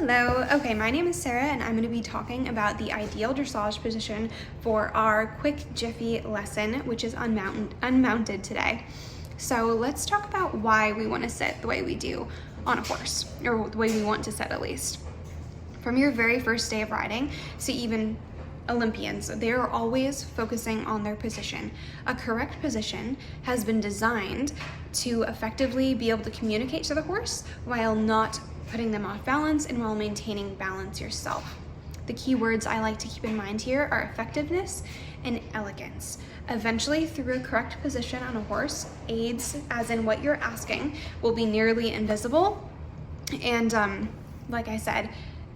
Hello. Okay, my name is Sarah and I'm going to be talking about the ideal dressage position for our quick Jiffy lesson, which is unmounted today. So let's talk about why we want to sit the way we do on a horse, or the way we want to sit at least. From your very first day of riding, so even Olympians, they're always focusing on their position. A correct position has been designed to effectively be able to communicate to the horse while not putting them off balance and while maintaining balance yourself. The key words I like to keep in mind here are effectiveness and elegance. Eventually, through a correct position on a horse, aids, as in what you're asking, will be nearly invisible. And like I said,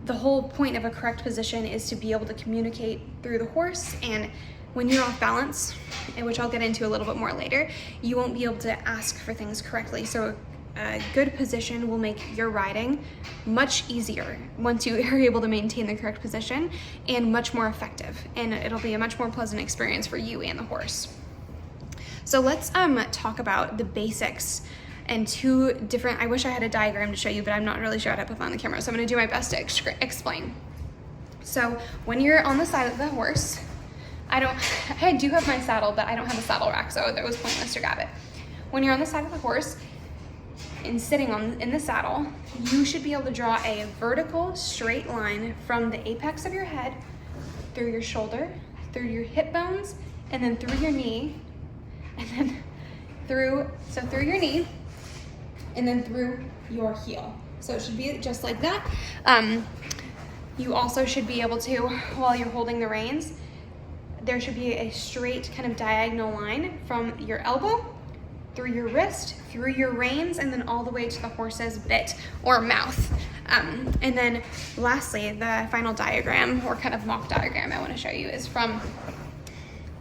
the whole point of a correct position is to be able to communicate through the horse, and when you're off balance, and which I'll get into a little bit more later, you won't be able to ask for things correctly. So a good position will make your riding much easier once you are able to maintain the correct position, and much more effective, and it'll be a much more pleasant experience for you and the horse. So let's talk about the basics and two different, I wish I had a diagram to show you, but I'm not really sure how to put on the camera, so I'm gonna do my best to explain. So when you're on the side of the horse, I do have my saddle, but I don't have a saddle rack, so that was pointless to grab it. When you're on the side of the horse and sitting in the saddle, you should be able to draw a vertical straight line from the apex of your head through your shoulder, through your hip bones, and then through your knee, and then through your knee, and then through your heel. So it should be just like that. You also should be able to, while you're holding the reins, there should be a straight kind of diagonal line from your elbow, through your wrist, through your reins, and then all the way to the horse's bit or mouth. And then lastly, the final diagram, or kind of mock diagram I want to show you, is from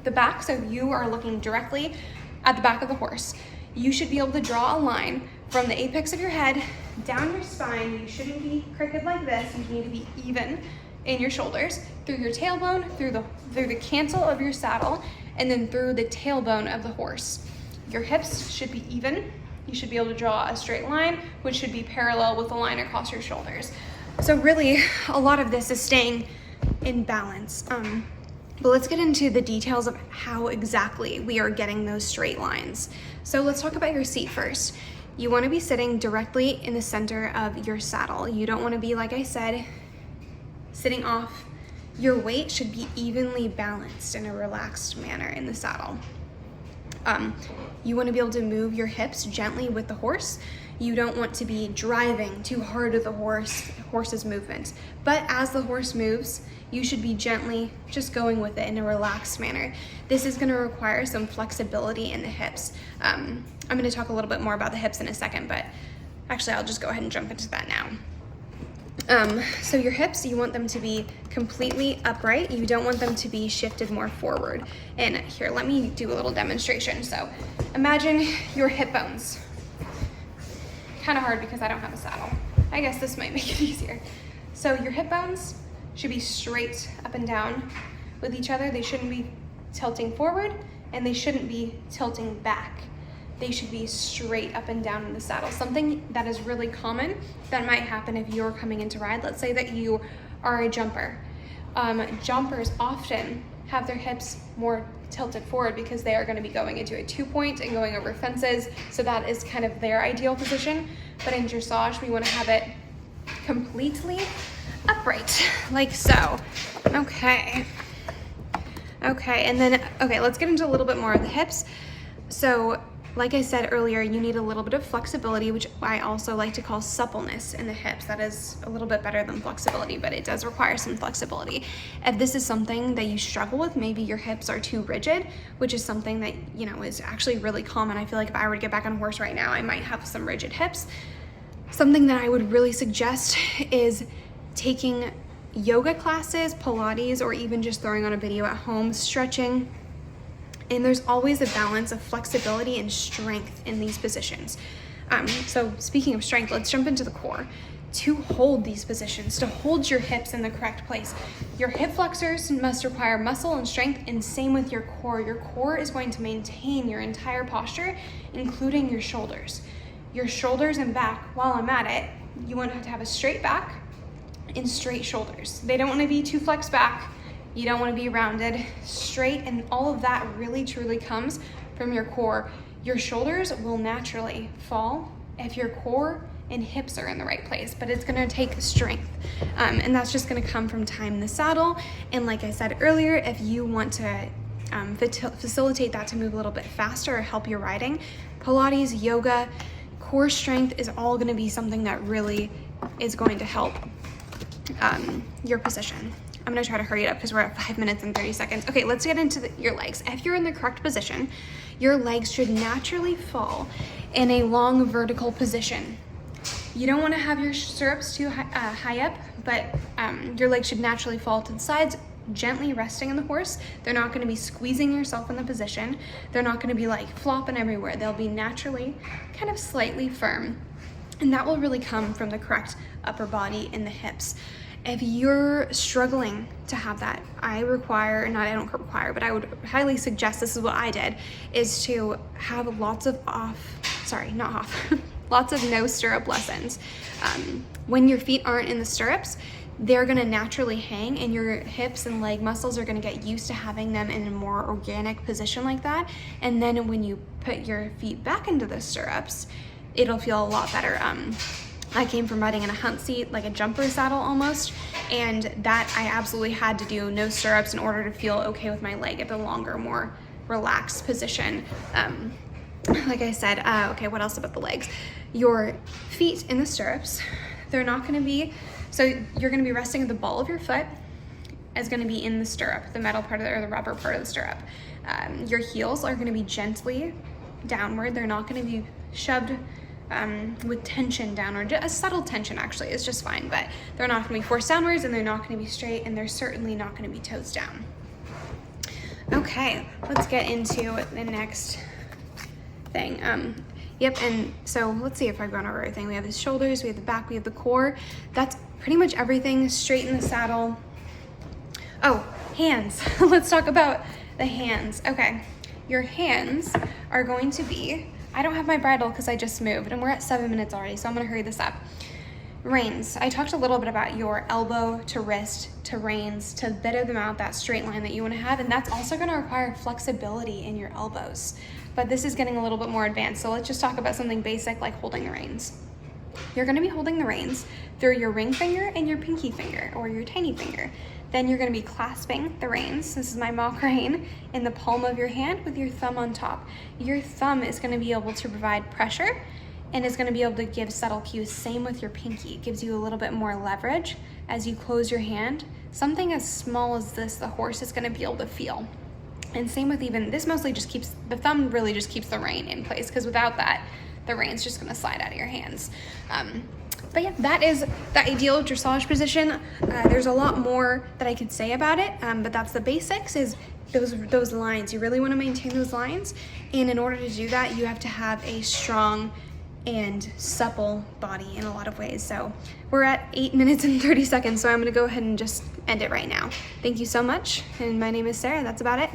the back. So you are looking directly at the back of the horse. You should be able to draw a line from the apex of your head down your spine. You shouldn't be crooked like this. You need to be even in your shoulders, through your tailbone, through the cantle of your saddle, and then through the tailbone of the horse. Your hips should be even. You should be able to draw a straight line, which should be parallel with the line across your shoulders. So really, a lot of this is staying in balance. But let's get into the details of how exactly we are getting those straight lines. So let's talk about your seat first. You want to be sitting directly in the center of your saddle. You don't want to be, like I said, sitting off. Your weight should be evenly balanced in a relaxed manner in the saddle. You want to be able to move your hips gently with the horse. You don't want to be driving too hard with the horse's movement. But as the horse moves, you should be gently just going with it in a relaxed manner. This is going to require some flexibility in the hips. I'm going to talk a little bit more about the hips in a second, but actually I'll just go ahead and jump into that now. So your hips, you want them to be completely upright. You don't want them to be shifted more forward. And here, let me do a little demonstration. So imagine your hip bones. Kind of hard because I don't have a saddle. I guess this might make it easier. So your hip bones should be straight up and down with each other. They shouldn't be tilting forward, and they shouldn't be tilting back. They should be straight up and down in the saddle. Something that is really common that might happen if you're coming in to ride. Let's say that you are a jumper. Jumpers often have their hips more tilted forward because they are going to be going into a 2-point and going over fences. So that is kind of their ideal position. But in dressage, we want to have it completely upright, like so. Okay, and then, let's get into a little bit more of the hips. So like I said earlier, you need a little bit of flexibility, which I also like to call suppleness in the hips. That is a little bit better than flexibility, but it does require some flexibility. If this is something that you struggle with, maybe your hips are too rigid, which is something that, is actually really common. I feel like if I were to get back on a horse right now, I might have some rigid hips. Something that I would really suggest is taking yoga classes, Pilates, or even just throwing on a video at home, stretching. And there's always a balance of flexibility and strength in these positions. So speaking of strength, let's jump into the core. To hold these positions, to hold your hips in the correct place, your hip flexors must require muscle and strength, and same with your core. Your core is going to maintain your entire posture, including your shoulders. Your shoulders and back, while I'm at it, you want to have a straight back. in straight shoulders. They don't want to be too flexed back. You don't want to be rounded, straight, and all of that really truly comes from your core. Your shoulders will naturally fall if your core and hips are in the right place, but it's gonna take strength. And that's just gonna come from time in the saddle. And like I said earlier, if you want to facilitate that to move a little bit faster or help your riding, Pilates, yoga, core strength is all gonna be something that really is going to help your position. I'm gonna try to hurry it up because we're at 5 minutes and 30 seconds. Okay, let's get into your legs. If you're in the correct position, your legs should naturally fall in a long vertical position. You don't want to have your stirrups too high up, but your legs should naturally fall to the sides, gently resting on the horse. They're not going to be squeezing yourself in the position. They're not going to be like flopping everywhere. They'll be naturally kind of slightly firm. And that will really come from the correct upper body and the hips. If you're struggling to have that, I don't require, but I would highly suggest, this is what I did, is to have lots of lots of no stirrup lessons. When your feet aren't in the stirrups, they're gonna naturally hang, and your hips and leg muscles are gonna get used to having them in a more organic position like that. And then when you put your feet back into the stirrups, it'll feel a lot better. I came from riding in a hunt seat, like a jumper saddle almost, and that I absolutely had to do no stirrups in order to feel okay with my leg at the longer, more relaxed position. Like I said, okay, what else about the legs? Your feet in the stirrups, they're not gonna be, so you're gonna be resting at the ball of your foot is gonna be in the stirrup, the metal part of or the rubber part of the stirrup. Your heels are gonna be gently downward. They're not gonna be shoved with tension downward. A subtle tension actually is just fine, but they're not gonna be forced downwards, and they're not gonna be straight, and they're certainly not gonna be toes down. Okay, let's get into the next thing. Yep, and so let's see if I've gone over everything. We have the shoulders, we have the back, we have the core. That's pretty much everything. Straight in the saddle. Oh, hands. Let's talk about the hands. Okay, your hands are going to be, I don't have my bridle because I just moved, and we're at 7 minutes already, so I'm gonna hurry this up. Reins. I talked a little bit about your elbow to wrist to reins to better them out, that straight line that you want to have, and that's also going to require flexibility in your elbows. But this is getting a little bit more advanced, so let's just talk about something basic like holding the reins. You're going to be holding the reins through your ring finger and your pinky finger, or your tiny finger. Then you're going to be clasping the reins, this is my mock rein, in the palm of your hand with your thumb on top. Your thumb is going to be able to provide pressure and is going to be able to give subtle cues. Same with your pinky. It gives you a little bit more leverage as you close your hand. Something as small as this, the horse is going to be able to feel. And same with even, this mostly just keeps, the thumb really just keeps the rein in place, because without that, the rein's just going to slide out of your hands. But yeah, that is the ideal dressage position. There's a lot more that I could say about it, but that's the basics, is those lines. You really want to maintain those lines, and in order to do that, you have to have a strong and supple body in a lot of ways. So we're at 8 minutes and 30 seconds, so I'm gonna go ahead and just end it right now. Thank you so much, and my name is Sarah. That's about it.